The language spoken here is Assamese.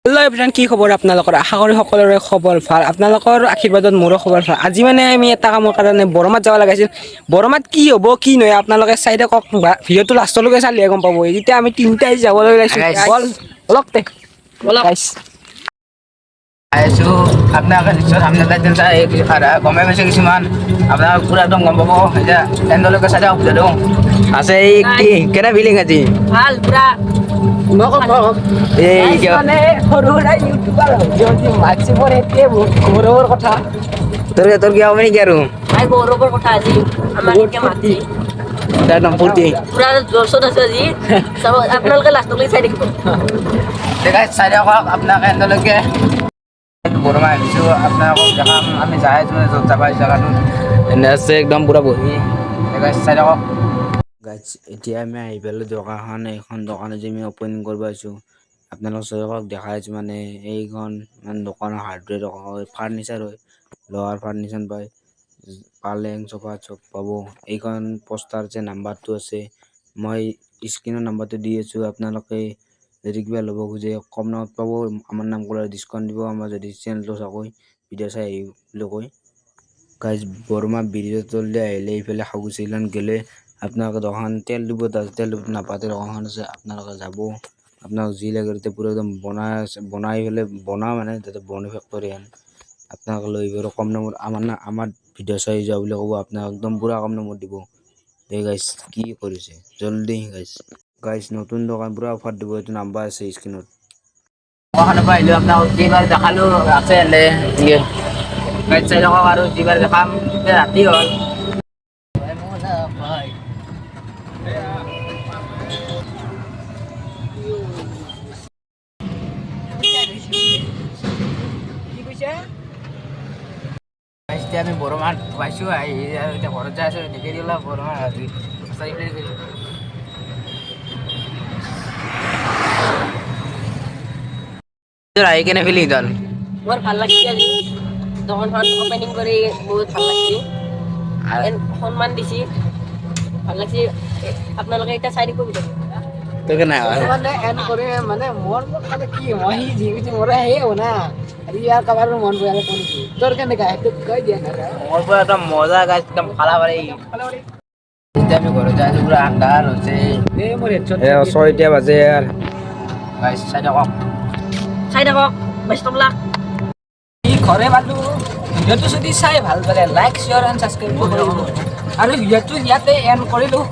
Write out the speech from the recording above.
হেল্ল' এভৰিৱান, কি খবৰ আপোনালোকৰ? আশা কৰোঁ সকলোৰে খবৰ ভাল। আপোনালোকৰ আশীৰ্বাদত মোৰো খবৰ ভাল। আজি মানে আমি এটা কামৰ কাৰণে বৰমাত যাব লগাইছিল। বৰমাত কি হ'ব কি নহয় আপোনালোকে চাই থাকক। ভিডিঅ'টো লাষ্টলৈকে চালেহে গম পাব। এতিয়া আমি তিনিটাই যাবলৈ ওলাইছোঁ। বল বলক তে গাইছ। আছোঁ আপোনালোকে নিশ্চয় সামনে চাই গমে পাইছে কিছুমান আপোনাক পুৰা একদম গম পাব। এতিয়া এণ্ডলৈকে চাই দিয়ক ভিডিঅ'টো। আছে এই কি কেনে ফিলিং আজি ভাল পুৰা এই মানে সৰু সুৰা ইউটিউবাৰ মাক্সিমৰ সেইটোৱে গৌৰৱৰ কথা। তোৰ কি হ'ব নেকি আৰু ভাই গৌৰৱৰ কথা আজি আমাক বহুত এতিয়া ফূৰ্তি। মাতছি একদম ফূৰ্তি পুৰা জোৰচত আছে আজি চাব আপোনালোকে লাষ্টলৈকে চাই থাকিব চাই দিয়ক আপোনালোকে এণ্ডলৈকে। বৰমা আহিছোঁ আপোনালোকক দেখাম। আমি যাই আছোঁ য'ত যাবা জেগাটোত এনে আছে একদম পুৰা বহি চাই থাকক। গাইজ এতিয়া আমি আহি পেলাই এইখন দোকান আজি আমি অপেনিং কৰিব আহিছোঁ। আপোনালোক চবক দেখাই আছোঁ মানে এইখন মানে দোকানৰ হাৰ্ডৱেৰ হয়, ফাৰ্নিচাৰ হয়, লোহাৰ ফাৰ্নিচাৰ পায়, পালেং চোফা চব পাব। এইখন পোষ্টাৰ যে নাম্বাৰটো আছে মই স্ক্ৰীনৰ নাম্বাৰটো দি আছোঁ। আপোনালোকে যদি কিবা ল'ব খোজে কম দামত পাব। আমাৰ নাম ক'লে ডিছকাউণ্ট দিব। আমাৰ যদি চেনেলটো চাকৈ ভিডিঅ' চাই আহি বুলি কয় গাইজ। বৰমা ব্ৰিজৰ তলদি আহিলে এইফালে হাউচিলান গ'লে আপোনালোকে দোকান তেল ডিপু নাপাওঁতে দোকানখন আছে। আপোনালোকে যাব, আপোনালোক যি লাগে তাতে পূৰা একদম বনাই পেলাই বনাওঁ মানে তাতে বনি ফেক্টৰী হেন আপোনালোকে লৈ আহিব কম দামত। আমাৰ ভিডিঅ' চাই যোৱা বুলি ক'ব, আপোনাক একদম পূৰা কম দামত দিব। এই গাইজ কি কৰিছে জল্দি গাইজ নতুন দোকান পূৰা অফাৰ দিব। এইটো নাম্বাৰ আছে স্ক্ৰীনত। দোকানৰ পৰা আহিলোঁ আপোনাক যিবাৰ দেখালোঁ আছে এনে গাইজ চাই থাকক আৰু যিবাৰ দেখাম এতিয়া ৰাতি হ'ল। এতিয়া আমি বৰমাত পাইছোঁ আহি আৰু এতিয়া ঘৰত যাই আছোঁ। দেখি দিলা বৰমা আহি কেনে ফিলিং হ'ল বৰ ভাল লাগিছে আজি দোকানখন অপেনিং কৰি বহুত ভাল লাগিছে সন্মান দিছে ভাল লাগিছে আপোনালোকে এতিয়া চাই দিব ভিডিঅ'। তোৰ কেনে মানে এন কৰে মানে মোৰ মানে কি মই সি যি কৈছে মোৰ সেই হ'ব না। আৰু ইয়াৰ কাবাৰো মন বেয়া লাগিব নেকি? তোৰ কেনেকা সেইটো কৈ দিয়া না। মোৰ পৰা একদম মজা গাইজ একদম খালা পাৰি। এতিয়া আমি ঘৰত যাই আছোঁ। পুৰা আন্ধাৰ হৈছে। এই মোৰ হেডশ্বট 6টা বাজে আৰু গাইজ চাই থাকক। Best of luck. ঘৰে পালোঁ। ভিডিঅ'টো যদি চাই ভাল পালে লাইক শ্বেয়াৰ এণ্ড ছাবস্ক্ৰাইব কৰিব আৰু ভিডিঅ'টো ইয়াতে এণ্ড কৰিলোঁ।